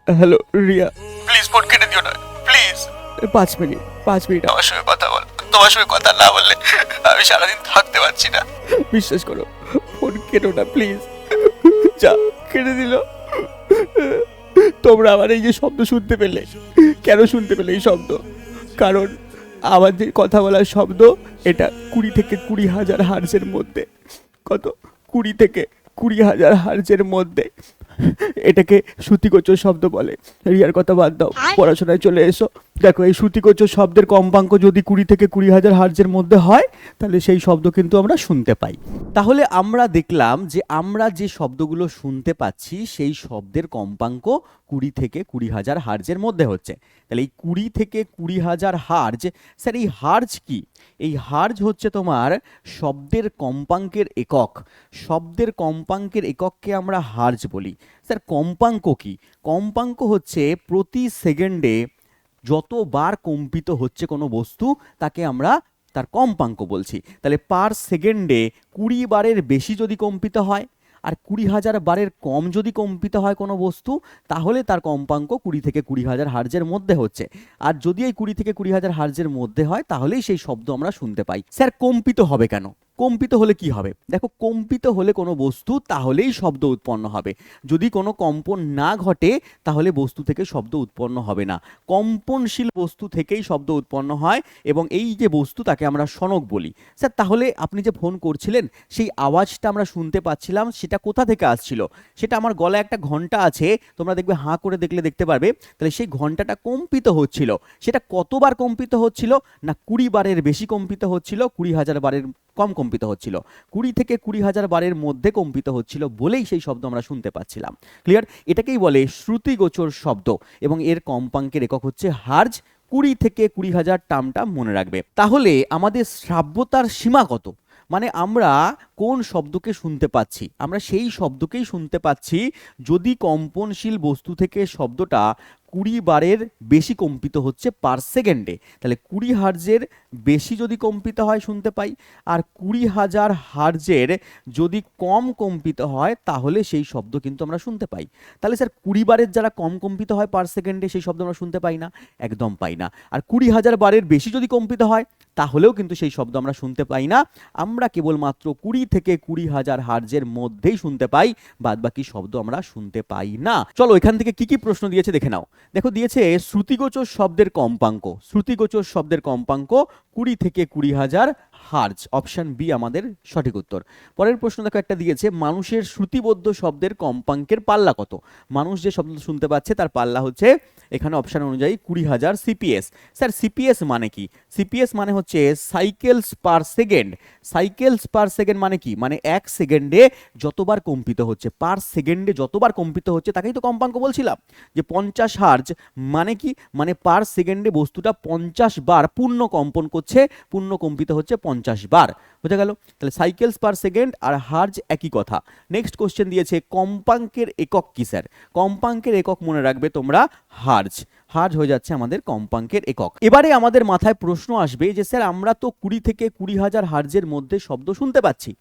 Hello Riya, please phone কেটে দিও না, প্লিজ। 5 মিনিট তোমার সঙ্গে কথা বল, তোমার সঙ্গে কথা না বললে আমি সারাদিন থাকতে পারছি না। বিশ্বাস করো, ফোন কেটো না প্লিজ। যা, কেটে দিল। তোমরা আমার এই যে শব্দ শুনতে পেলে, কেন শুনতে পেলে এই শব্দ? কারণ আমাদের কথা বলার শব্দ এটা 20 থেকে 20,000 হার্জের মধ্যে। কত? 20 থেকে 20,000 হার্জের মধ্যে। এটাকে শ্রুতিগোচর শব্দ বলে। রিয়ার কথা বাদ দাও, পড়াশোনায় চলে এসো। দেখো, এই শ্রুতিগোচর শব্দের কম্পাঙ্ক যদি 20 থেকে 20,000 হার্জের মধ্যে হয়, তাহলে সেই শব্দ কিন্তু আমরা শুনতে পাই। তাহলে আমরা দেখলাম যে আমরা যে শব্দগুলো শুনতে পাচ্ছি সেই শব্দের কম্পাঙ্ক 20 থেকে 20,000 হার্জের মধ্যে হচ্ছে। তাহলে এই 20 থেকে 20,000 হার্জ, স্যার এই হার্জ কি? এই হার্জ হচ্ছে তোমার শব্দের কম্পাঙ্কের একক। শব্দের কম্পাঙ্কের একককে আমরা হার্জ বলি। স্যার কম্পাঙ্ক কি? কম্পাঙ্ক হচ্ছে প্রতি সেকেন্ডে যতবার কম্পিত হচ্ছে কোনো বস্তু, তাকে আমরা তার কম্পাঙ্ক বলছি। তাহলে পার সেকেন্ডে 20 বারের বেশি যদি কম্পিত হয় আর 20,000 বারের কম যদি কম্পিত হয় কোনো বস্তু, তাহলে তার কম্পাঙ্ক 20 থেকে 20,000 হার্জের মধ্যে হচ্ছে। আর যদি এই 20 থেকে 20,000 হার্জের মধ্যে হয়, তাহলেই সেই শব্দ আমরা শুনতে পাই। স্যার কম্পিত হবে কেন? কম্পিত হলে কি হবে? দেখো, কম্পিত হলে কোনো বস্তু, তাহলেই শব্দ উৎপন্ন হবে। যদি কোনো কম্পন না ঘটে, তাহলে বস্তু থেকে শব্দ উৎপন্ন হবে না। কম্পনশীল বস্তু থেকেই শব্দ উৎপন্ন হয়, এবং এই যে বস্তু, তাকে আমরা শনক বলি। স্যার তাহলে আপনি যে ফোন করছিলেন, সেই আওয়াজটা আমরা শুনতে পাচ্ছিলাম, সেটা কোথা থেকে আসছিল? সেটা আমার গলায় একটা ঘন্টা আছে, তোমরা দেখবে হাঁ করে দেখলে দেখতে পারবে। তাহলে সেই ঘন্টাটা কম্পিত হচ্ছিল। সেটা কতবার কম্পিত হচ্ছিল? না 20 বারের বেশি কম্পিত হচ্ছিল, 20,000 বারের কম কম্পিত হচ্ছিল। 20 থেকে 20,000 বারের মধ্যে কম্পিত হচ্ছিল বলেই সেই শব্দ আমরা শুনতে পাচ্ছিলাম। ক্লিয়ার? এটাকেই বলে শ্রুতিগোচর শব্দ, এবং এর কম্পাঙ্কের একক হচ্ছে হার্জ। 20 থেকে 20,000 টার্মটা মনে রাখবে। তাহলে আমাদের শ্রাব্যতার সীমা কত? মানে আমরা কোন শব্দকে শুনতে পাচ্ছি? আমরা সেই শব্দকেই শুনতে পাচ্ছি যদি কম্পনশীল বস্তু থেকে শব্দটা 20 বারের বেশি কম্পিত হচ্ছে পার সেকেন্ডে। তাহলে 20 হার্জের বেশি যদি কম্পিত হয় শুনতে পাই, আর 20,000 হার্জের যদি কম কম্পিত হয়, তাহলে সেই শব্দ কিন্তু আমরা শুনতে পাই। তাহলে স্যার 20 বারের যারা কম কম্পিত হয় পার সেকেন্ডে, সেই শব্দ আমরা শুনতে পাই না? একদম পাই না। আর 20,000 বারের বেশি যদি কম্পিত হয়, তাহলেও কিন্তু সেই শব্দ আমরা শুনতে পাই না। আমরা কেবলমাত্র 20 থেকে 20,000 হার্জের মধ্যেই শুনতে পাই, বাদ বাকি শব্দ আমরা শুনতে পাই না। চলো, এখান থেকে কি কি প্রশ্ন দিয়েছে দেখে নাও। দেখো, দিয়েছে শ্রুতিগোচর শব্দের কম্পাঙ্ক। শ্রুতিগোচর শব্দের কম্পাঙ্ক 20 থেকে 20,000 হার্জ। অপশন বি আমাদের সঠিক উত্তর। পরের প্রশ্ন দেখো, একটা দিয়েছে মানুষের শ্রুতিবদ্ধ শব্দের কম্পাঙ্কের পাল্লা কত? মানুষ যে শব্দ শুনতে পাচ্ছে তার পাল্লা হচ্ছে, এখানে অপশন অনুযায়ী 20,000 সিপিএস। স্যার সিপিএস মানে কি? সিপিএস মানে হচ্ছে cycles per second. Cycles per second মানে কি? মানে এক সেকেন্ডে যতবার কম্পিত হচ্ছে, পার সেকেন্ডে যতবার কম্পিত হচ্ছে, তাকেই তো কম্পাঙ্ক বলছিলাম। যে 50 হার্জ মানে কি? মানে পার সেকেন্ডে বস্তুটা 50 বার পূর্ণ কম্পন করছে, পূর্ণ কম্পিত হচ্ছে 50 বার। বোঝা গেল? তাহলে সাইকেলস পার সেকেন্ড আর হার্জ একই কথা। নেক্সট কোশ্চেন দিয়েছে কম্পাঙ্কের একক কি? স্যার কম্পাঙ্কের একক মনে রাখবে তোমরা, হার্জ। হার্জ হয়ে যাচ্ছে আমাদের কম্পাঙ্কের একক। এবারে আমাদের মাথায় প্রশ্ন আসবে যে স্যার আমরা তো 20 থেকে 20,000 হার্জের মধ্যে শব্দ শুনতে পাচ্ছি।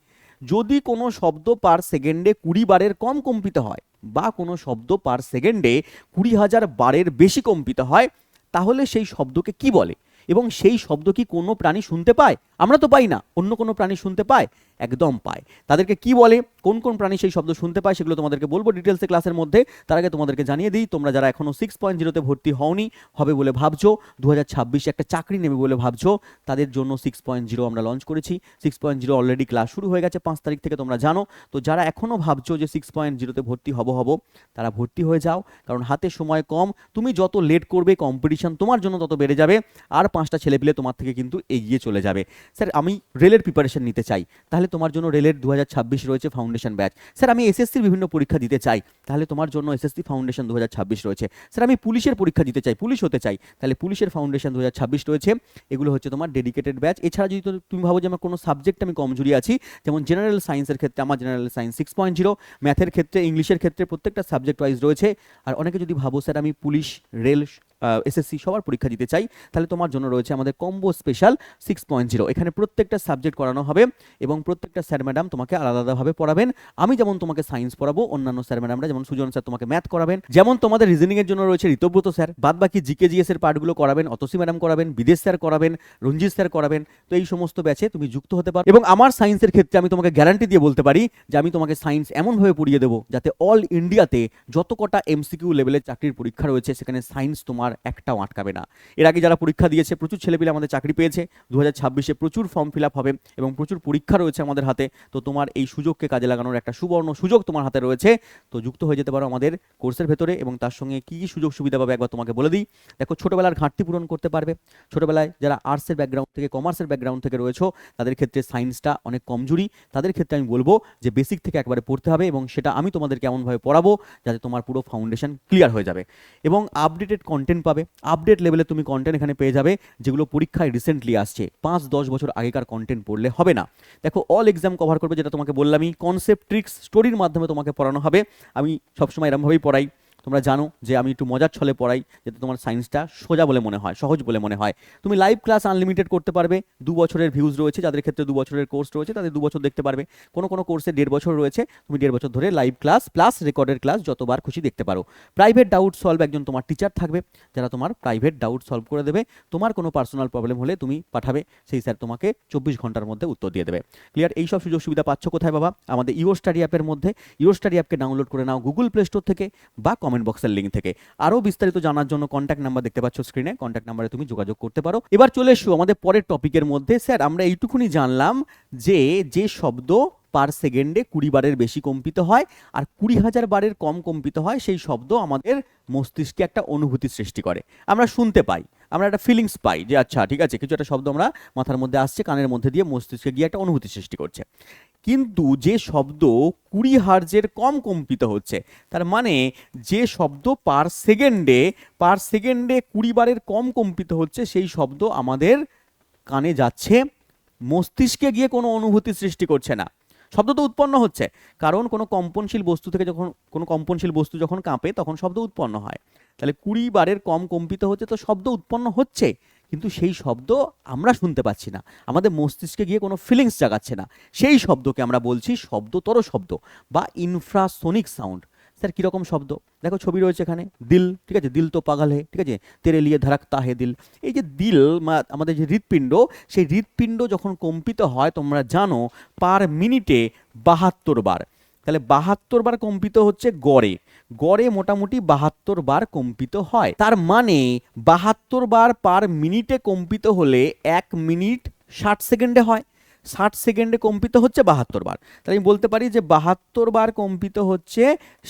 যদি কোনো শব্দ পার সেকেন্ডে 20 বারের কম কম্পিত হয়, বা কোনো শব্দ পার সেকেন্ডে 20,000 বারের বেশি কম্পিত হয়, তাহলে সেই শব্দকে কি বলে? এবং সেই শব্দ কি কোনো প্রাণী শুনতে পায়? আমরা তো পাই না। অন্য কোনো প্রাণী শুনতে পায়? একদম পায়। তাদেরকে কি বলে? কোন কোন প্রাণী সেই শব্দ শুনতে পায় সেগুলো তোমাদেরকে বলবো ডিটেলসে ক্লাসের মধ্যে। তার আগে তোমাদেরকে জানিয়ে দিই, তোমরা যারা এখনো 6.0-তে ভর্তি হওনি, হবে বলে ভাবছো, 2026 একটা চাকরি নেবে বলে ভাবছো, তাদের জন্য 6.0 আমরা লঞ্চ করেছি। 6.0 অলরেডি ক্লাস শুরু হয়ে গেছে 5 তারিখ থেকে, তোমরা জানো। তো যারা এখনো ভাবছো যে 6.0-তে ভর্তি হব, তারা ভর্তি হয়ে যাও, কারণ হাতে সময় কম। তুমি যত লেট করবে, কম্পিটিশন তোমার জন্য তত বেড়ে যাবে, আর 5টা ছেলেপিলে তোমার থেকে কিন্তু এগিয়ে চলে যাবে। স্যার আমি রেলের প্রিপারেশন নিতে চাই, তাহলে তোমার জন্য রেলের 2026 রয়েছে ফাউন্ডেশন ব্যাচ। স্যার আমি এসএসসির বিভিন্ন পরীক্ষা দিতে চাই, তাহলে তোমার জন্য এসএসসি ফাউন্ডেশন 2026 রয়েছে। স্যার আমি পুলিশের পরীক্ষা দিতে চাই, পুলিশ হতে চাই, তাহলে পুলিশের ফাউন্ডেশন 2026 রয়েছে। এগুলো হচ্ছে তোমার ডেডিকেটেড ব্যাচ। এছাড়া যদি তুমি ভাবো যে আমার কোনো সাবজেক্ট আমি কমজোরি আছি, যেমন জেনারেল সায়েন্সের ক্ষেত্রে আমার জেনারেল সায়েন্স 6.0, ম্যাথের ক্ষেত্রে, ইংলিশের ক্ষেত্রে প্রত্যেকটা সাবজেক্ট ওয়াইজ রয়েছে। আর অনেকে যদি ভাবো স্যার আমি পুলিশ, রেল এসএসসি সবার পরীক্ষা দিতে চাই, তাহলে তোমার জন্য রয়েছে আমাদের কম্বো স্পেশাল 6.0। এখানে প্রত্যেকটা সাবজেক্ট করানো হবে এবং প্রত্যেকটা স্যার ম্যাডাম তোমাকে আলাদা আলাদাভাবে পড়াবেন। আমি যেমন তোমাকে সায়েন্স পড়াবো, অন্যান্য স্যার ম্যাডামরা যেমন সুজন স্যার তোমাকে ম্যাথ করাবেন, যেমন তোমাদের রিজনিং এর জন্য রয়েছে ঋতব্রত স্যার, বাদ বাকি জিকে জিএস এর পার্টগুলো করাবেন অতসী ম্যাডাম করাবেন, বিদেশ স্যার করাবেন, রঞ্জিত স্যার করাবেন। তো এই সমস্ত ব্যাচে তুমি যুক্ত হতে পারো এবং আমার সায়েন্সের ক্ষেত্রে আমি তোমাকে গ্যারান্টি দিয়ে বলতে পারি যে আমি তোমাকে সায়েন্স এমনভাবে পড়িয়ে দেবো যাতে অল ইন্ডিয়াতে যত কটা এমসিকিউ লেভেলের চাকরির পরীক্ষা রয়েছে সেখানে সায়েন্স তোমার একটাও আটকাবে না। এর আগে যারা পরীক্ষা দিয়েছে প্রচুর ছেলেপিলে আমাদের চাকরি পেয়েছে, 2026-এ প্রচুর ফর্ম ফিল আপ হবে এবং প্রচুর পরীক্ষা রয়েছে আমাদের হাতে। তো তোমার এই সুযোগকে কাজে লাগানোর একটা সুবর্ণ সুযোগ তোমার হাতে রয়েছে। তো যুক্ত হয়ে যেতে পারো আমাদের কোর্সের ভেতরে এবং তার সঙ্গে কী কী সুযোগ সুবিধা পাবে একবার তোমাকে বলে দিই। দেখো, ছোটোবেলার ঘাটতি পূরণ করতে পারবে। ছোটোবেলায় যারা আর্টসের ব্যাকগ্রাউন্ড থেকে, কমার্সের ব্যাকগ্রাউন্ড থেকে রয়েছে তাদের ক্ষেত্রে সায়েন্সটা অনেক কমজোরি, তাদের ক্ষেত্রে আমি বলবো যে বেসিক থেকে একবারে পড়তে হবে এবং সেটা আমি তোমাদেরকে এমনভাবে পড়াবো যাতে তোমার পুরো ফাউন্ডেশন ক্লিয়ার হয়ে যাবে এবং আপডেটেড কন্টেন্ট পাবে। আপডেট লেভেলে তুমি কন্টেন্ট এখানে পেয়ে যাবে যেগুলো পরীক্ষায় রিসেন্টলি আসছে, 5-10 বছর আগেকার কন্টেন্ট পড়লে হবে না। দেখো, অল এক্সাম কভার করবে, যেটা তোমাকে বললামই, কনসেপ্ট, ট্রিক্স, স্টোরির মাধ্যমে তোমাকে পড়ানো হবে। আমি সবসময় এরমভাবেই পড়াই, তোমরা জানো যে আমি একটু মজার ছলে পড়াই যাতে তোমার সায়েন্সটা সোজা বলে মনে হয়, সহজ বলে মনে হয়। তুমি লাইভ ক্লাস আনলিমিটেড করতে পারবে, 2 বছরের ভিউজ রয়েছে, যাদের ক্ষেত্রে 2 বছরের কোর্স রয়েছে তাদের 2 বছর দেখতে পারবে। কোনো কোনো কোর্সে 1.5 বছর রয়েছে, তুমি 1.5 বছর ধরে লাইভ ক্লাস প্লাস রেকর্ডের ক্লাস যতবার খুশি দেখতে পারো। প্রাইভেট ডাউট সলভ, একজন তোমার টিচার থাকবে যারা তোমার প্রাইভেট ডাউট সলভ করে দেবে। তোমার কোনো পার্সোনাল প্রবলেম হলে তুমি পাঠাবে, সেই স্যার তোমাকে 24 ঘন্টার মধ্যে উত্তর দিয়ে দেবে। ক্লিয়ার? এই সব সুযোগ সুবিধা পাচ্ছ কোথায় বাবা? আমাদের ইও স্টাডি অ্যাপের মধ্যে। ইও স্টাডি অ্যাপকে ডাউনলোড করে নাও গুগল প্লে স্টোর থেকে বা কমেন্ট বক্সের লিঙ্ক থেকে। আরও বিস্তারিত জানার জন্য কন্ট্যাক্ট নাম্বার দেখতে পাচ্ছ স্ক্রিনে, কন্ট্যাক্ট নাম্বারে তুমি যোগাযোগ করতে পারো। এবার চলে এসো আমাদের পরের টপিকের মধ্যে। স্যার, আমরা এইটুকুনি জানলাম যে শব্দ পার সেকেন্ডে 20 বারের বেশি কম্পিত হয় আর 20,000 বারের কম কম্পিত হয়, সেই শব্দ আমাদের মস্তিষ্কে একটা অনুভূতি সৃষ্টি করে। আমরা শুনতে পাই, আমরা একটা ফিলিংস পাই যে আচ্ছা ঠিক আছে, কিছু একটা শব্দ আমরা মাথার মধ্যে আসছে, কানের মধ্যে দিয়ে মস্তিষ্কে গিয়ে একটা অনুভূতি সৃষ্টি করছে। কিন্তু যে শব্দ 20 হার্জের কম কম্পিত হচ্ছে, তার মানে যে শব্দ পার সেকেন্ডে 20 বারের কম কম্পিত হচ্ছে, সেই শব্দ আমাদের কানে যাচ্ছে, মস্তিষ্কে গিয়ে কোনো অনুভূতি সৃষ্টি করছে না। শব্দ তো উৎপন্ন হচ্ছে, কারণ কোনো কম্পনশীল বস্তু থেকে যখন কোনো কম্পনশীল বস্তু যখন কাঁপে তখন শব্দ উৎপন্ন হয়। তাহলে 20 বারের কম কম্পিত হচ্ছে, তো শব্দ উৎপন্ন হচ্ছে, কিন্তু সেই শব্দ আমরা শুনতে পাচ্ছি না, আমাদের মস্তিষ্কে গিয়ে কোনো ফিলিংস জাগাচ্ছে না। সেই শব্দকে আমরা বলছি শব্দতর শব্দ বা ইনফ্রাসোনিক সাউন্ড। স্যার, কীরকম শব্দ? দেখো, ছবি রয়েছে এখানে, দিল, ঠিক আছে, দিল তো পাগল হে, ঠিক আছে, তেরে লিয়ে ধড়কতা হে দিল। এই যে দিল, আমাদের যে হৃৎপিণ্ড, সেই হৃৎপিণ্ড যখন কম্পিত হয় তোমরা জানো পার মিনিটে 72 বার। তাহলে 72 বার কম্পিত হচ্ছে গড়ে, গড়ে মোটামুটি 72 বার কম্পিত হয়। তার মানে 72 বার পার মিনিটে কম্পিত হলে 1 মিনিট 60 সেকেন্ডে হয়। 60 সেকেন্ডে কম্পিত হচ্ছে 72 বার। তাহলে আমি বলতে পারি যে 72 বার কম্পিত হচ্ছে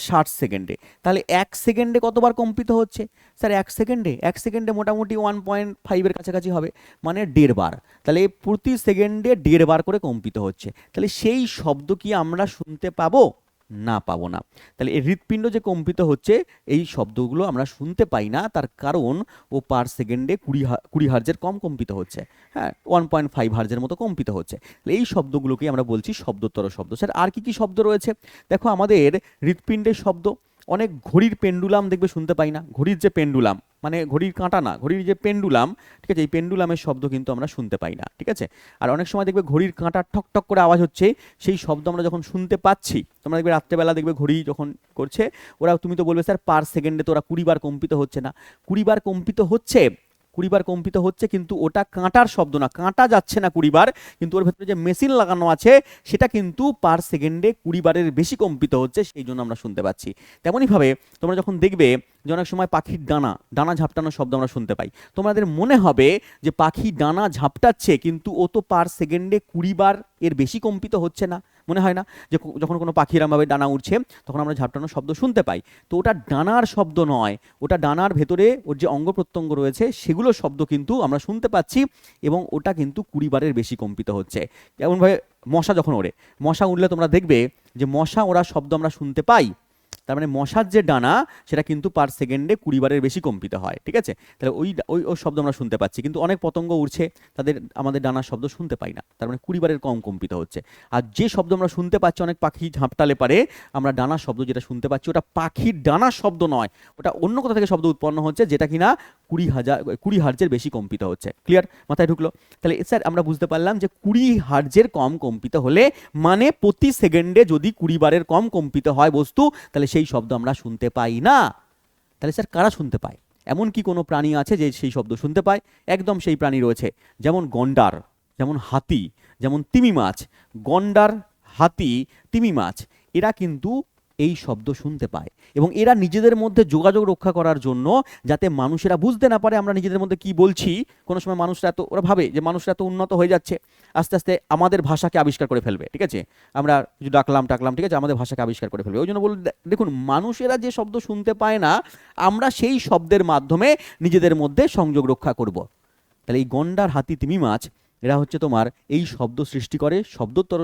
60 সেকেন্ডে। তাহলে 1 সেকেন্ডে কতবার কম্পিত হচ্ছে? স্যার, 1 সেকেন্ডে মোটামুটি 1.5-এর কাছাকাছি হবে, মানে 1.5 বার। তাহলে প্রতি সেকেন্ডে 1.5 বার করে কম্পিত হচ্ছে। তাহলে সেই শব্দ কি আমরা শুনতে পাবো? না, পাবো না। তাহলে এই হৃৎপিণ্ড যে কম্পিত হচ্ছে, এই শব্দগুলো আমরা শুনতে পাই না, তার কারণ ও পার সেকেন্ডে 20 হার্জের কম কম্পিত হচ্ছে। হ্যাঁ, 1.5 হার্জের মতো কম্পিত হচ্ছে। তাহলে এই শব্দগুলোকেই আমরা বলছি শব্দতর শব্দ। স্যার, আর কি কি শব্দ রয়েছে? দেখো, আমাদের হৃৎপিণ্ডের শব্দ, অনেক ঘড়ির পেন্ডুলাম দেখবে শুনতে পাই না, ঘড়ির যে পেন্ডুলাম, মানে ঘড়ির কাঁটা না, ঘড়ির যে পেন্ডুলাম, ঠিক আছে, এই পেন্ডুলামের শব্দ কিন্তু আমরা শুনতে পাই না, ঠিক আছে। আর অনেক সময় দেখবে ঘড়ির কাঁটা ঠক ঠক করে আওয়াজ হচ্ছে, সেই শব্দ আমরা যখন শুনতে পাচ্ছি, তোমরা দেখবে রাত্রেবেলা দেখবে ঘড়ি যখন করছে ওরা, তুমি তো বলবে স্যার পার সেকেন্ডে তো ওরা 20 বার কম্পিত হচ্ছে না। 20 বার কম্পিত হচ্ছে, 20 বার কম্পিত হচ্ছে, কিন্তু ওটা কাঁটার শব্দ না, কাঁটা যাচ্ছে না 20 বার, কিন্তু ওর ভেতরে যে মেশিন লাগানো আছে সেটা কিন্তু পার সেকেন্ডে 20 বারের বেশি কম্পিত হচ্ছে, সেই জন্য আমরা শুনতে পাচ্ছি। তেমনইভাবে তোমরা যখন দেখবে যে অনেক সময় পাখির ডানা ঝাপটানোর শব্দ আমরা শুনতে পাই, তোমাদের মনে হবে যে পাখি ডানা ঝাপটাচ্ছে, কিন্তু ও তো পার সেকেন্ডে 20 বার এর বেশি কম্পিত হচ্ছে না। মনে হয় না যে যখন কোনো পাখি এরমভাবে ডানা উঠছে তখন আমরা ঝাপটানোর শব্দ শুনতে পাই? তো ওটা ডানার শব্দ নয়, ওটা ডানার ভেতরে ওর যে অঙ্গ প্রত্যঙ্গ রয়েছে সেগুলোর শব্দ কিন্তু আমরা শুনতে পাচ্ছি, এবং ওটা কিন্তু 20 বারের বেশি কম্পিত হচ্ছে। যেমনভাবে মশা যখন ওড়ে, মশা উঠলে তোমরা দেখবে যে মশা ওড়ার শব্দ আমরা শুনতে পাই, তার মানে মশার যে ডানা সেটা কিন্তু পার সেকেন্ডে 20 বারের বেশি কম্পিত হয়, ঠিক আছে। তাহলে ওই শব্দ আমরা শুনতে পাচ্ছি, কিন্তু অনেক পতঙ্গ উড়ছে, আমাদের ডানার শব্দ শুনতে পাই না, তার মানে 20 বারের কম কম্পিত হচ্ছে। আর যে শব্দ আমরা শুনতে পাচ্ছি, অনেক পাখি ঝাপটালে পারে, আমরা ডানার শব্দ যেটা শুনতে পাচ্ছি ওটা পাখির ডানার শব্দ নয়, ওটা অন্য কোথা থেকে শব্দ উৎপন্ন হচ্ছে, যেটা কিনা 20 হার্জের বেশি কম্পিত হচ্ছে। ক্লিয়ার? মাথায় ঢুকলো? তাহলে স্যার আমরা বুঝতে পারলাম যে 20 হার্জের কম কম্পিত হলে মানে প্রতি সেকেন্ডে যদি 20 বারের কম কম্পিত হয় বস্তু, তাহলে সেই শব্দ আমরা শুনতে পাই না। তাহলে স্যার কারা শুনতে পায়? এমন কি কোনো প্রাণী আছে যে সেই শব্দ শুনতে পায়? একদম সেই প্রাণী রয়েছে, যেমন গন্ডার, যেমন হাতি, যেমন তিমি মাছ। গন্ডার, হাতি, তিমি মাছ এরা কিন্তু এই শব্দ শুনতে পায়, এবং এরা নিজেদের মধ্যে যোগাযোগ রক্ষা করার জন্য, যাতে মানুষেরা বুঝতে না পারে আমরা নিজেদের মধ্যে কি বলছি। কোনো সময় মানুষরা এত, ওরা ভাবে যে মানুষরা এত উন্নত হয়ে যাচ্ছে, আস্তে আস্তে আমাদের ভাষাকে আবিষ্কার করে ফেলবে, ঠিক আছে, আমরা কিছু ডাকলাম টাকলাম, ঠিক আছে, আমাদের ভাষাকে আবিষ্কার করে ফেলবে। ওই জন্য বলুন, দেখুন মানুষেরা যে শব্দ শুনতে পায় না, আমরা সেই শব্দের মাধ্যমে নিজেদের মধ্যে সংযোগ রক্ষা করব। তাহলে এই গন্ডার, হাতি, তিমি মাছ এরা হচ্ছে তোমার এই শব্দ সৃষ্টি করে, শব্দতর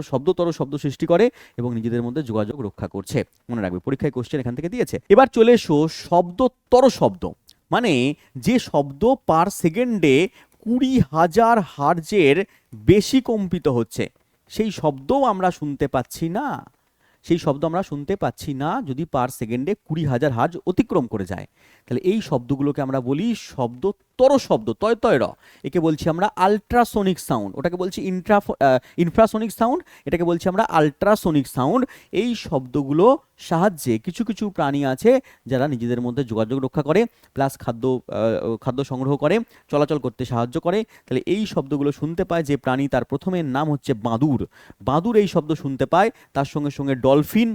শব্দ সৃষ্টি করে এবং নিজেদের মধ্যে যোগাযোগ রক্ষা করছে। মনে রাখবে, পরীক্ষায় কোশ্চেন এখান থেকে দিয়েছে। এবার চলে এসো শব্দতর শব্দ, মানে যে শব্দ পার সেকেন্ডে 20,000 হার্জের বেশি কম্পিত হচ্ছে, সেই শব্দও আমরা শুনতে পাচ্ছি না। সেই শব্দ আমরা শুনতে পাচ্ছি না যদি পার সেকেন্ডে 20,000 হার্জ অতিক্রম করে যায়। তাহলে এই শব্দগুলোকে আমরা বলি শব্দতর শব্দ, তয় তয় র। একে বলছি আমরা আল্ট্রাসোনিক সাউন্ড, ওটাকে বলছি ইনফ্রাসোনিক সাউন্ড, এটাকে বলছি আমরা আল্ট্রাসোনিক সাউন্ড। এই শব্দগুলো সাহায্যে কিছু কিছু প্রাণী আছে যারা নিজেদের মধ্যে যোগাযোগ রক্ষা করে, প্লাস খাদ্য সংগ্রহ করে, চলাচল করতে সাহায্য করে। তাহলে এই শব্দগুলো শুনতে পায় যে প্রাণী, তার প্রথমের নাম হচ্ছে বাদুড়। বাদুড় এই শব্দ শুনতে পায়। তার সঙ্গে সঙ্গে ডলফিন,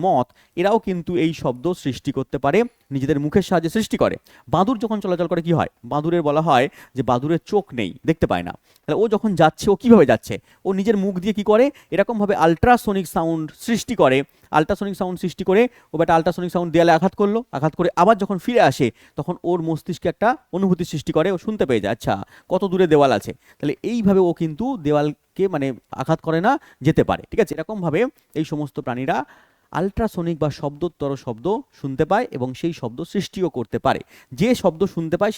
মথ এরাও কিন্তু এই শব্দ সৃষ্টি করতে পারে, নিজেদের মুখের সাহায্যে সৃষ্টি করে। বাদুড় যখন চলাচল করে কি হয়, বাদুড়ের বলা হয় যে বাদুড়ের চোখ নেই, দেখতে পায় না। তাহলে ও যখন যাচ্ছে, ও কিভাবে যাচ্ছে, ও নিজের মুখ দিয়ে কি করে, এরকমভাবে আল্ট্রাসোনিক সাউন্ড সৃষ্টি করে। ও একটা আল্ট্রাসোনিক সাউন্ড দেয়ালে আঘাত করে আবার যখন ফিরে আসে, তখন ওর মস্তিষ্কে একটা অনুভূতি সৃষ্টি করে, ও শুনতে পেয়ে যায় আচ্ছা কত দূরে দেওয়াল আছে। তাহলে এইভাবে ও কিন্তু দেওয়ালকে মানে আঘাত করে না, যেতে পারে, ঠিক আছে। এরকমভাবে এই সমস্ত প্রাণীরা আল্ট্রাসোনিক বা শব্দতর শব্দ শুনতে পায় এবং সেই শব্দ সৃষ্টিও করতে পারে। যে শব্দ শুনতে পায়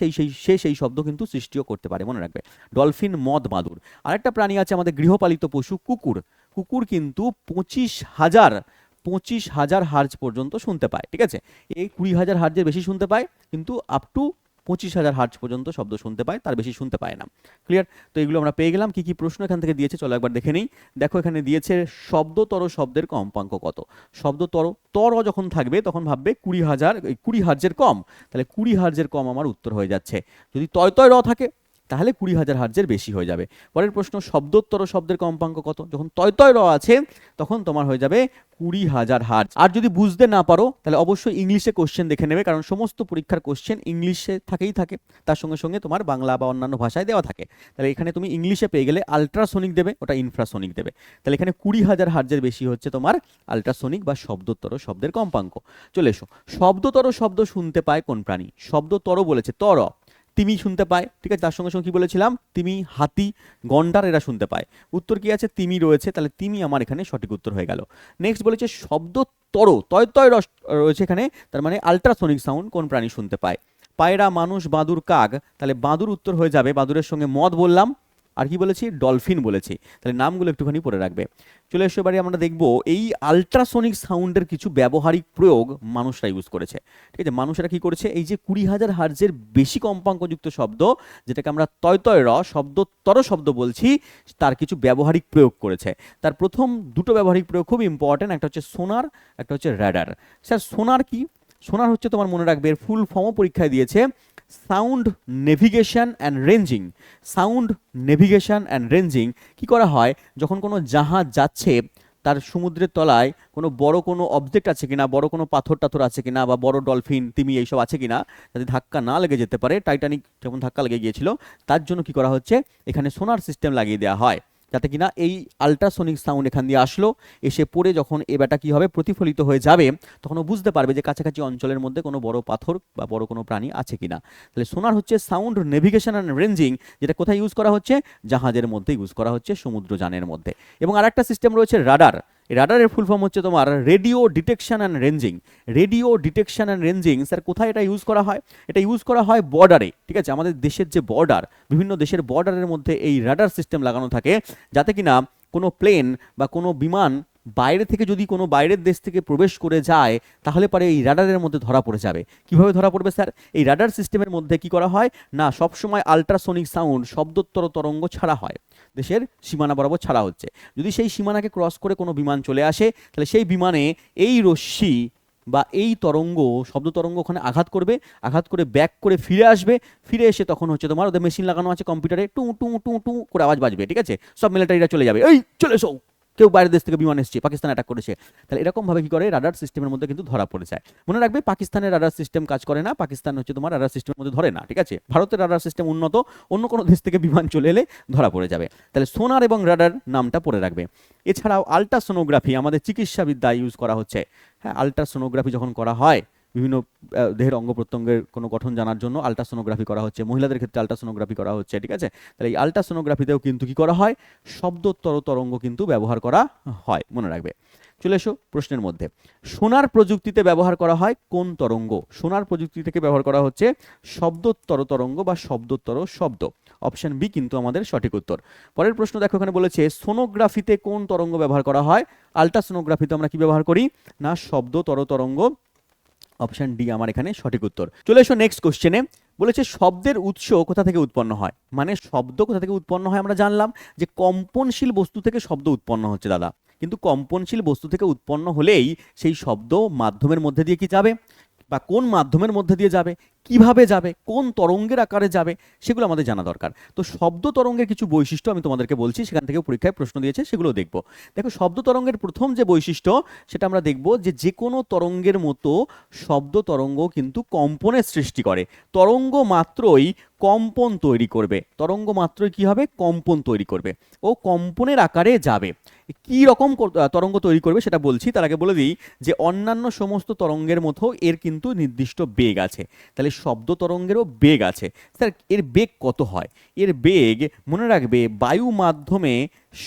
সেই শব্দ কিন্তু সৃষ্টিও করতে পারে, মনে রাখবে। ডলফিন, মদ, বাদুড়। আরেকটা প্রাণী আছে আমাদের গৃহপালিত পশু, কুকুর কিন্তু 25,000 হার্জ পর্যন্ত শুনতে পায়, ঠিক আছে। এই 20,000 হার্জের বেশি শুনতে পায়, কিন্তু আপ টু 25,000 হার্জ পর্যন্ত শব্দ শুনতে পায়, তার বেশি শুনতে পায় না। ক্লিয়ার? তো এগুলো আমরা পেয়ে গেলাম। কি কি প্রশ্ন এখান থেকে দিয়েছে চলো একবার দেখে নেই। দেখো এখানে দিয়েছে শব্দতর শব্দের কম্পাঙ্ক কত। তর যখন থাকবে তখন ভাববে 20 হার্জের কম, তাহলে 20 হার্জের কম আমার উত্তর হয়ে যাচ্ছে। যদি তয় তয় র থাকে তাহলে 20,000 হার্জের বেশি হয়ে যাবে। পরের প্রশ্ন, শব্দোত্তর শব্দের কম্পাঙ্ক কত। যখন তয় তয় র আছে তখন তোমার হয়ে যাবে 20,000 হার্জ। আর যদি বুঝতে না পারো তাহলে অবশ্যই ইংলিশে কোশ্চেন দেখে নেবে, কারণ সমস্ত পরীক্ষার কোশ্চেন ইংলিশে থাকে, তার সঙ্গে সঙ্গে তোমার বাংলা বা অন্যান্য ভাষায় দেওয়া থাকে। তাহলে এখানে তুমি ইংলিশে পেয়ে গেলে আল্ট্রাসোনিক দেবে, ওটা ইনফ্রাসোনিক দেবে। তাহলে এখানে 20,000 হার্জের বেশি হচ্ছে তোমার আল্ট্রাসোনিক বা শব্দোত্তর শব্দের কম্পাঙ্ক। চলে এসো, শব্দতর শব্দ শুনতে পায় কোন প্রাণী। শব্দতর বলেছে তর, তিমি শুনতে পায়, ঠিক আছে। তার সঙ্গে সঙ্গে কি বলেছিলাম, তিমি, হাতি, গন্ডার এরা শুনতে পায়। উত্তর কি আছে, তিমি রয়েছে, তাহলে তিমি আমার এখানে সঠিক উত্তর হয়ে গেল। নেক্সট বলেছে শব্দতর, তয় তয় রয়েছে এখানে, তার মানে আল্ট্রাসোনিক সাউন্ড কোন প্রাণী শুনতে পায়। পায়রা, মানুষ, বাদুড়, কাক, তাহলে বাদুড় উত্তর হয়ে যাবে। বাদুড়ের সঙ্গে মদ বললাম, আর কি বলেছি, ডলফিন বলেছি। তাহলে নামগুলো একটুখানি পড়ে রাখবে। চলে এসে এবারে আমরা দেখব এই আল্ট্রাসোনিক সাউন্ডের কিছু ব্যবহারিক প্রয়োগ মানুষরা ইউজ করেছে, ঠিক আছে। মানুষেরা কি করেছে, এই যে 20,000 হার্জের বেশি কম্পাঙ্কযুক্ত শব্দ, যেটাকে আমরা তয় তয় র শব্দতর শব্দ বলছি, তার কিছু ব্যবহারিক প্রয়োগ করেছে। তার প্রথম দুটো ব্যবহারিক প্রয়োগ খুব ইম্পর্টেন্ট, একটা হচ্ছে সোনার, একটা হচ্ছে র্যাডার। স্যার সোনার কি? সোনার হচ্ছে তোমার মনে রাখবে, এর ফুল ফর্মও পরীক্ষায় দিয়েছে, sound navigation and ranging. Sound navigation and ranging কি করা হয়, যখন কোনো জাহাজ যাচ্ছে তার সমুদ্রের তলায় কোনো বড় কোনো অবজেক্ট আছে কিনা, বড় কোনো পাথর টাথর আছে কিনা, বা বড় ডলফিন, তিমি এইসব আছে কিনা, যাতে ধাক্কা না লেগে যেতে পারে। টাইটানিক যেমন ধাক্কা লেগে গিয়েছিল, তার জন্য কি করা হচ্ছে, এখানে সোনার সিস্টেম লাগিয়ে দেওয়া হয়, যাতে কিনা এই আল্ট্রাসোনিক সাউন্ড এখান দিয়ে আসলো, এসে পড়ে যখন এবারটা কি হবে, প্রতিফলিত হয়ে যাবে, তখন ও বুঝতে পারবে যে কাছাকাছি অঞ্চলের মধ্যে কোনো বড় পাথর বা বড় কোনো প্রাণী আছে কিনা। তাহলে সোনার হচ্ছে সাউন্ড নেভিগেশন অ্যান্ড রেঞ্জিং, যেটা কোথায় ইউজ করা হচ্ছে, জাহাজের মধ্যে ইউজ করা হচ্ছে, সমুদ্রযানের মধ্যে। এবং আরেকটা সিস্টেম রয়েছে রাডার। রাডারের ফুল ফর্ম হচ্ছে তোমার radio detection and ranging. Radio detection and ranging sir কোথায় এটা ইউজ করা হয়, এটা ইউজ করা হয় বর্ডারে, ঠিক আছে। আমাদের দেশের যে বর্ডার, বিভিন্ন দেশের বর্ডারের মধ্যে এই রাডার সিস্টেম লাগানো থাকে, যাতে কিনা কোনো প্লেন বা কোনো বিমান বাইরে থেকে যদি কোনো বাইরের দেশ থেকে প্রবেশ করে যায় তাহলে পরে এই রাডারের মধ্যে ধরা পড়ে যাবে। কিভাবে ধরা পড়বে স্যার? এই রাডার সিস্টেমের মধ্যে কি করা হয় না, সবসময় আল্ট্রাসোনিক সাউন্ড শব্দোত্তর তরঙ্গ ছাড়া হয়, দেশের সীমানা বরাবর ছাড়া হচ্ছে। যদি সেই সীমানাকে ক্রস করে কোনো বিমান চলে আসে তাহলে সেই বিমানে এই রশ্মি বা এই তরঙ্গ শব্দ তরঙ্গ ওখানে আঘাত করবে, আঘাত করে ব্যাক করে ফিরে আসবে, ফিরে এসে তখন হচ্ছে তোমার ওদের মেশিন লাগানো আছে কম্পিউটারে, টু টু টু টু করে আওয়াজ বাজবে, ঠিক আছে? সব মিলিটারিরা চলে যাবে, এই চলে এসো, কেউ বাইরের দেশ থেকে বিমান এসছে, পাকিস্তান অ্যাটাক করেছে। তাহলে এরকমভাবে কি করে রাডার সিস্টেমের মধ্যে কিন্তু ধরা পড়ে যায়। মনে রাখবে পাকিস্তানের রাডার সিস্টেম কাজ করে না, পাকিস্তান হচ্ছে তোমার রাডার সিস্টেমের মধ্যে ধরে না, ঠিক আছে? ভারতের রাডার সিস্টেম উন্নত, অন্য কোনো দেশ থেকে বিমান চলে এলে ধরা পড়ে যাবে। তাহলে সোনার এবং রাডার নামটা পড়ে রাখবে। এছাড়াও আল্ট্রাসোনোগ্রাফি আমাদের চিকিৎসাবিদ্যায় ইউজ করা হচ্ছে। হ্যাঁ, আল্ট্রাসোনোগ্রাফি যখন করা হয় বিভিন্ন দেহের অঙ্গ প্রত্যঙ্গের কোনো গঠন জানার জন্য আল্ট্রাসোনোগ্রাফি করা হচ্ছে, মহিলাদের ক্ষেত্রে আল্ট্রাসোনোগ্রাফি করা হচ্ছে, ঠিক আছে? তাহলে এই আল্ট্রাসোনোগ্রাফিতেও কিন্তু কি করা হয়, শব্দোত্তর তরঙ্গ কিন্তু ব্যবহার করা হয়, মনে রাখবে। চলে এসো প্রশ্নের মধ্যে। সোনার প্রযুক্তিতে ব্যবহার করা হয় কোন তরঙ্গ? সোনার প্রযুক্তি থেকে ব্যবহার করা হচ্ছে শব্দোত্তর তরঙ্গ বা শব্দোত্তর শব্দ। অপশন বি কিন্তু আমাদের সঠিক উত্তর। পরের প্রশ্ন দেখো, এখানে বলেছে সোনোগ্রাফিতে কোন তরঙ্গ ব্যবহার করা হয়? আল্ট্রাসোনোগ্রাফিতে আমরা কি ব্যবহার করি না, শব্দতর তরঙ্গ। অপশন ডি আমার এখানে সঠিক উত্তর। চলে এসো নেক্সট কোশ্চেনে। বলেছে শব্দের উৎস কোথা থেকে উৎপন্ন হয়? মানে শব্দ কোথা থেকে উৎপন্ন হয় আমরা জানলাম যে কম্পনশীল বস্তু থেকে শব্দ উৎপন্ন হচ্ছে দাদা, কিন্তু কম্পনশীল বস্তু থেকে উৎপন্ন হলেই সেই শব্দ মাধ্যমের মধ্যে দিয়ে কি যাবে, বা কোন মাধ্যমের মধ্যে দিয়ে যাবে, কিভাবে যাবে, কোন তরঙ্গের আকারে যাবে, সেগুলো আমাদের জানা দরকার। তো শব্দ তরঙ্গের কিছু বৈশিষ্ট্য আমি তোমাদেরকে বলছি, সেখান থেকে পরীক্ষায় প্রশ্ন দিয়েছে, সেগুলো দেখব। দেখো, শব্দ তরঙ্গের প্রথম যে বৈশিষ্ট্য সেটা আমরা দেখব যে কোনো তরঙ্গের মতো শব্দ তরঙ্গ কিন্তু কম্পনের সৃষ্টি করে। তরঙ্গ মাত্রই কম্পন তৈরি করবে, তরঙ্গ মাত্রই কি হবে, কম্পন তৈরি করবে ও কম্পনের আকারে যাবে। কি রকম তরঙ্গ তৈরি করবে সেটা বলছি, তার আগে বলে দিই যে অন্যান্য সমস্ত তরঙ্গের মতো এর কিন্তু নির্দিষ্ট বেগ আছে। তাহলে শব্দ তরঙ্গেরও বেগ আছে। স্যার এর বেগ কত হয়? এর বেগ মনে রাখবে বায়ু মাধ্যমে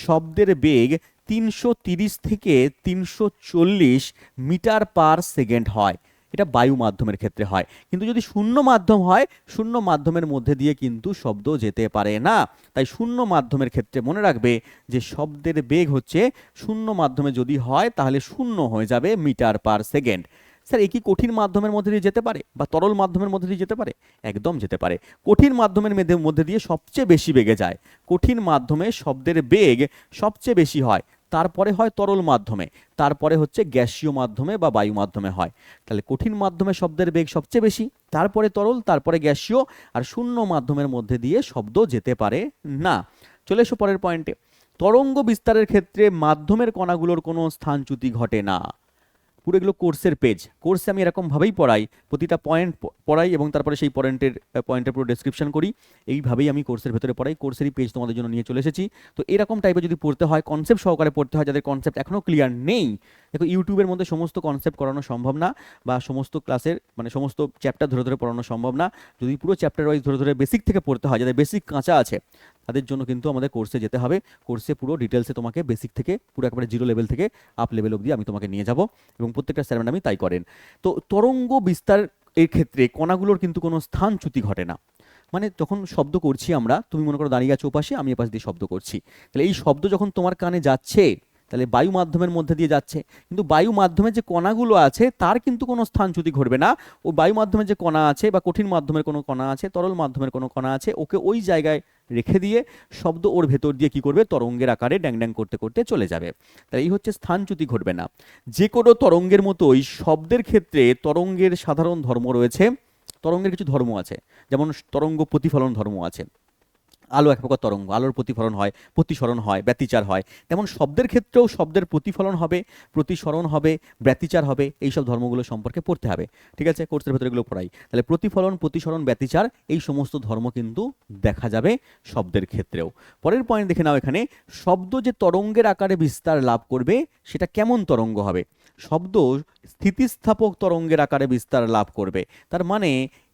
শব্দের বেগ 330 থেকে 340 মিটার পার সেকেন্ড হয়। এটা বায়ু মাধ্যমের ক্ষেত্রে হয়, কিন্তু যদি শূন্য মাধ্যম হয়, শূন্য মাধ্যমের মধ্যে দিয়ে কিন্তু শব্দ যেতে পারে না। তাই শূন্য মাধ্যমের ক্ষেত্রে মনে রাখবে যে শব্দের বেগ হচ্ছে শূন্য মাধ্যমে যদি হয় তাহলে শূন্য হয়ে যাবে মিটার পার সেকেন্ড। স্যার এ কি কঠিন মাধ্যমের মধ্যে দিয়ে যেতে পারে বা তরল মাধ্যমের মধ্যে দিয়ে যেতে পারে? একদম যেতে পারে। কঠিন মাধ্যমের মধ্যে দিয়ে সবচেয়ে বেশি বেগে যায়। কঠিন মাধ্যমে শব্দের বেগ সবচেয়ে বেশি হয়, তারপরে হয় তরল মাধ্যমে, তারপরে হচ্ছে গ্যাসীয় মাধ্যমে বা বায়ু মাধ্যমে হয়। তাহলে কঠিন মাধ্যমে শব্দের বেগ সবচেয়ে বেশি, তারপরে তরল, তারপরে গ্যাসীয়, আর শূন্য মাধ্যমের মধ্যে দিয়ে শব্দ যেতে পারে না। চলে এসো পরের পয়েন্টে। তরঙ্গ বিস্তারের ক্ষেত্রে মাধ্যমের কণাগুলোর কোনো স্থানচ্যুতি ঘটে না। পুরো এগুলো কোর্সের পেজ, কোর্সে আমি এরকমভাবেই পড়াই, প্রতিটা পয়েন্ট পড়াই এবং তারপরে সেই পয়েন্টের পুরো ডেসক্রিপশন করি। এইভাবেই আমি কোর্সের ভেতরে পড়াই, কোর্সেরই পেজ তোমাদের জন্য নিয়ে চলে এসেছি। তো এরকম টাইপের যদি পড়তে হয়, কনসেপ্ট সহকারে পড়তে হয়, যাদের কনসেপ্ট এখনও ক্লিয়ার নেই। দেখো, ইউটিউবের মধ্যে সমস্ত কনসেপ্ট করানো সম্ভব না, বা সমস্ত ক্লাসের মানে সমস্ত চ্যাপ্টার ধরে ধরে পড়ানো সম্ভব না। যদি পুরো চ্যাপ্টার ওয়াইজ ধরে ধরে বেসিক থেকে পড়তে হয়, যাদের বেসিক কাঁচা আছে, তাদের জন্য কিন্তু আমাদের কোর্সে যেতে হবে। কোর্সে পুরো ডিটেলসে তোমাকে বেসিক থেকে পুরো একেবারে জিরো লেভেল থেকে আপ লেভেল অবধি আমি তোমাকে নিয়ে যাব, এবং প্রত্যেকটা স্যার ম্যাডামই তাই করেন। তো তরঙ্গ বিস্তার এর ক্ষেত্রে কণাগুলোর কিন্তু কোনো স্থানচ্যুতি ঘটে না। মানে যখন শব্দ করছি আমরা, তুমি মনে করো দাঁড়িয়ে আছো ওপাশে, আমি এপাশ দিয়ে শব্দ করছি, তাহলে এই শব্দ যখন তোমার কানে যাচ্ছে তাহলে বায়ু মাধ্যমের মধ্যে দিয়ে যাচ্ছে, কিন্তু বায়ু মাধ্যমের যে কণাগুলো আছে তার কিন্তু কোনো স্থানচ্যুতি ঘটবে না। ও বায়ু মাধ্যমের যে কণা আছে বা কঠিন মাধ্যমের কোনো কণা আছে, তরল মাধ্যমের কোনো কণা আছে, ওকে ওই জায়গায় রেখে দিয়ে শব্দ ওর ভেতর দিয়ে কি করবে, তরঙ্গের আকারে ড্যাং ড্যাং করতে করতে চলে যাবে। তাই এই হচ্ছে স্থানচ্যুতি ঘটবে না। যে কোনো তরঙ্গের মতোই শব্দের ক্ষেত্রে তরঙ্গের সাধারণ ধর্ম রয়েছে। তরঙ্গের কিছু ধর্ম আছে, যেমন তরঙ্গ প্রতিফলন ধর্ম আছে। আলো এক প্রকার তরঙ্গ, আলোর প্রতিফলন হয়, প্রতিসরণ হয়, ব্যতিচার হয়। তেমন শব্দের ক্ষেত্রেও শব্দের প্রতিফলন হবে, প্রতিসরণ হবে, ব্যতিচার হবে। এইসব ধর্মগুলো সম্পর্কে পড়তে হবে, ঠিক আছে? কোর্সের ভেতরে এগুলো পড়াই। তাহলে প্রতিফলন, প্রতিসরণ, ব্যতিচার, এই সমস্ত ধর্ম কিন্তু দেখা যাবে শব্দের ক্ষেত্রেও। পরের পয়েন্ট দেখে নাও, এখানে শব্দ যে তরঙ্গের আকারে বিস্তার লাভ করবে সেটা কেমন তরঙ্গ হবে? শব্দ স্থিতিস্থাপক তরঙ্গের আকারে বিস্তার লাভ করবে। তার মানে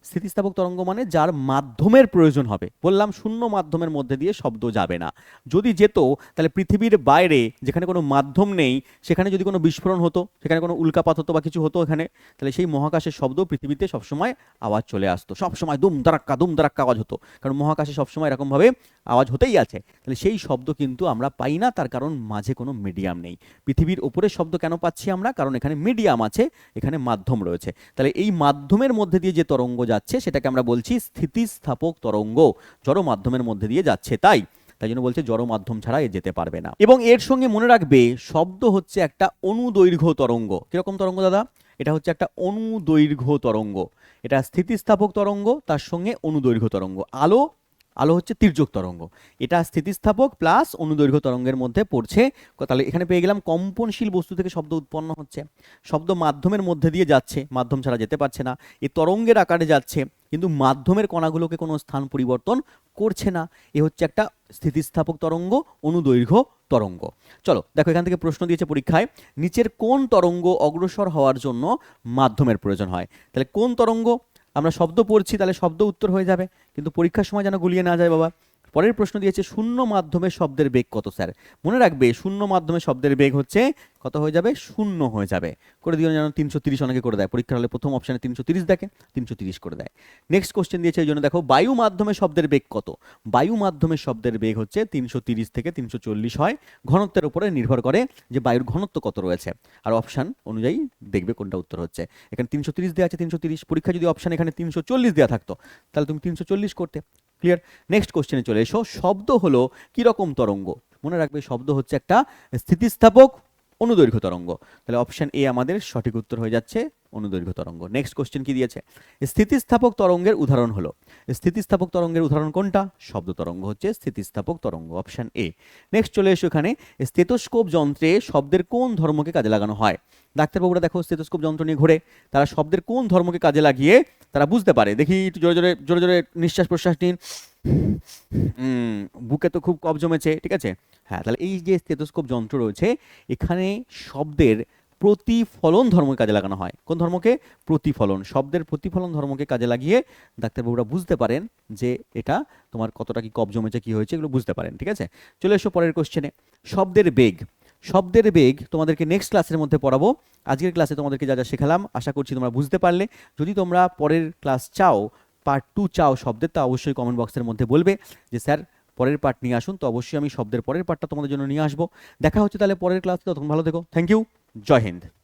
স্থিতিস্থাপক তরঙ্গ মানে যার মাধ্যমের প্রয়োজন হবে, বললাম শূন্য মাধ্যমের মধ্যে দিয়ে শব্দ যাবে না। যদি যেত তাহলে পৃথিবীর বাইরে যেখানে কোনো মাধ্যম নেই সেখানে যদি কোনো বিস্ফোরণ হতো, সেখানে কোনো উল্কাপাত হতো বা কিছু হতো এখানে, তাহলে সেই মহাকাশের শব্দ পৃথিবীতে সবসময় আওয়াজ চলে আসতো, সবসময় দুম দারাক্কা আওয়াজ হতো, কারণ মহাকাশে সবসময় এরকমভাবে আওয়াজ হতেই আছে। তাহলে সেই শব্দ কিন্তু আমরা পাই না, তার কারণ মাঝে কোনো মিডিয়াম নেই। পৃথিবীর ওপরে শব্দ কেন পাচ্ছি আমরা? কারণ এখানে মিডিয়াম আছে, এখানে মাধ্যম রয়েছে। তাহলে এই মাধ্যমের মধ্যে দিয়ে যে তরঙ্গ যাচ্ছে সেটাকে আমরা বলছি স্থিতিস্থাপক তরঙ্গ, জড় মাধ্যমের মধ্যে দিয়ে যাচ্ছে, তাই জন্য বলছে জড় মাধ্যম ছাড়া এ যেতে পারবে না। এবং এর সঙ্গে মনে রাখবে শব্দ হচ্ছে একটা অনুদৈর্ঘ্য তরঙ্গ। কিরকম তরঙ্গ দাদা? এটা হচ্ছে একটা অনুদৈর্ঘ্য তরঙ্গ। এটা স্থিতিস্থাপক তরঙ্গ, তার সঙ্গে অনুদৈর্ঘ্য তরঙ্গ। আলো হচ্ছে তির্যক তরঙ্গ, এটা স্থিতিস্থাপক প্লাস অনুদৈর্ঘ্য তরঙ্গের মধ্যে পড়ছে। তাহলে এখানে পেয়ে গেলাম কম্পনশীল বস্তু থেকে শব্দ উৎপন্ন হচ্ছে, শব্দ মাধ্যমের মধ্যে দিয়ে যাচ্ছে, মাধ্যম ছাড়া যেতে পারছে না, এ তরঙ্গের আকারে যাচ্ছে, কিন্তু মাধ্যমের কণাগুলোকে কোনো স্থান পরিবর্তন করছে না। এ হচ্ছে একটা স্থিতিস্থাপক তরঙ্গ, অনুদৈর্ঘ্য তরঙ্গ। চলো দেখো, এখান থেকে প্রশ্ন দিয়েছে পরীক্ষায়, নিচের কোন তরঙ্গ অগ্রসর হওয়ার জন্য মাধ্যমের প্রয়োজন হয়? তাহলে কোন তরঙ্গ? আমরা শব্দ পড়ছি, তাহলে শব্দ উত্তর হয়ে যাবে, কিন্তু পরীক্ষার সময় যেন গুলিয়ে না যায় বাবা। পরের প্রশ্ন দিয়েছে শূন্য মাধ্যমে শব্দের বেগ কত স্যার? মনে রাখবে শূন্য মাধ্যমে শব্দের বেগ হচ্ছে কত হয়ে যাবে? শূন্য হয়ে যাবে। করে দিও যেন 330 অনেকে করে দেয়, পরীক্ষার হলে প্রথম অপশানে 330 দেখে 330 করে দেয়। নেক্সট কোশ্চেন দিয়েছে এই জন্য দেখো, বায়ু মাধ্যমে শব্দের বেগ কত? বায়ু মাধ্যমে শব্দের বেগ হচ্ছে 330 থেকে 340 হয়, ঘনত্বের উপরে নির্ভর করে যে বায়ুর ঘনত্ব কত রয়েছে, আর অপশান অনুযায়ী দেখবে কোনটা উত্তর হচ্ছে। এখানে 330 দেওয়া আছে, 330, পরীক্ষা যদি অপশান এখানে 340 দেওয়া থাকতো তাহলে তুমি 340 করতে। ক্লিয়ার? নেক্সট কোশ্চেনে চলে এসো, শব্দ হলো কি রকম তরঙ্গ? মনে রাখবে শব্দ হচ্ছে একটা স্থিতিস্থাপক অনুদৈর্ঘ্য তরঙ্গ। তাহলে অপশন এ আমাদের সঠিক উত্তর হয়ে যাচ্ছে, অনুদৈর্ঘ্য তরঙ্গ। নেক্সট কোশ্চেন কি দিয়েছে? স্থিতিস্থাপক তরঙ্গের উদাহরণ হলো, স্থিতিস্থাপক তরঙ্গের উদাহরণ কোনটা? শব্দ তরঙ্গ হচ্ছে স্থিতিস্থাপক তরঙ্গ, অপশন এ। নেক্সট চলে এসো এখানে, স্টেথোস্কোপ যন্ত্রে শব্দের কোন ধর্মকে কাজে লাগানো হয়? ডাক্তারবাবুরা দেখো স্টেথোস্কোপ যন্ত্র নিয়ে ঘুরে, তারা শব্দের কোন ধর্মকে কাজে লাগিয়ে তারা বুঝতে পারে। দেখি একটু জোরে জোরে জোরে জোরে নিঃশ্বাস প্রশ্বাস নিন। বুকে তো খুব কফ জমেছে, ঠিক আছে? হ্যাঁ, তাহলে এই যে স্টেথোস্কোপ যন্ত্র রয়েছে এখানে শব্দের প্রতিফলন ধর্মকে কাজে লাগানো হয়। কোন ধর্মকে? প্রতিফলন। শব্দের প্রতিফলন ধর্মকে কাজে লাগিয়ে ডাক্তারবাবুরা বুঝতে পারেন যে এটা তোমার কতটা কি কফ জমেছে, কি হয়েছে, এগুলো বুঝতে পারেন, ঠিক আছে? চলে এসো পরের কোশ্চেনে, শব্দের বেগ। শব্দের বেগ তোমাদেরকে নেক্সট ক্লাসের মধ্যে পড়াবো। আজকের ক্লাসে তোমাদেরকে যা যা শেখালাম আশা করছি তোমরা বুঝতে পারলে। যদি তোমরা পরের ক্লাস চাও, পার্ট 2 চাও শব্দের, তা অবশ্যই কমেন্ট বক্সের মধ্যে বলবে যে স্যার পরের পার্ট নিয়ে আসুন, তো অবশ্যই আমি শব্দের পরের পার্টটা তোমাদের জন্য নিয়ে আসবো। দেখা হচ্ছে তাহলে পরের ক্লাসে, তখন ভালো থেকো। থ্যাংক ইউ, জয় হিন্দ।